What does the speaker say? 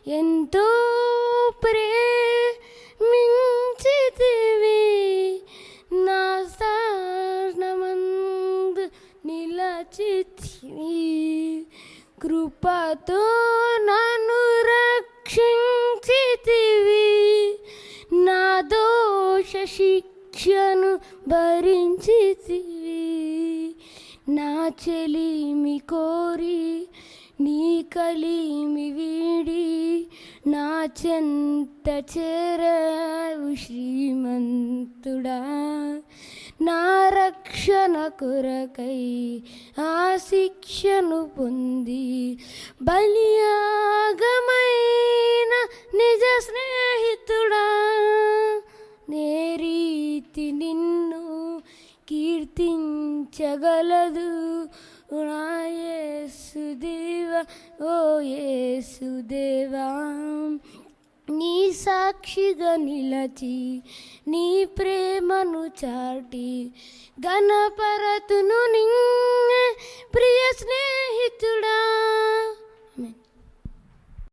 ఎంతో ప్రేమించితివి, నా స్థానమందు నిలచితివి. కృపతో నన్ను రక్షించితివి, నా దోష శిక్షను భరించితివి. నా చెలిమి కోరి నీ కలిమి వీడి, నా చెంత చేరావు శ్రీమంతుడా. నా రక్షణ కొరకై ఆ శిక్షను పొంది, బలియాగమైన నిజ స్నేహితుడా. నే రీతి నిన్ను కీర్తించగలదు నా యేసుదేవా, ఓ యేసుదేవా. నీ సాక్షిగా నిలచి నీ ప్రేమను చాటి, ఘనపరతును నిన్నే ప్రియ స్నేహితుడా.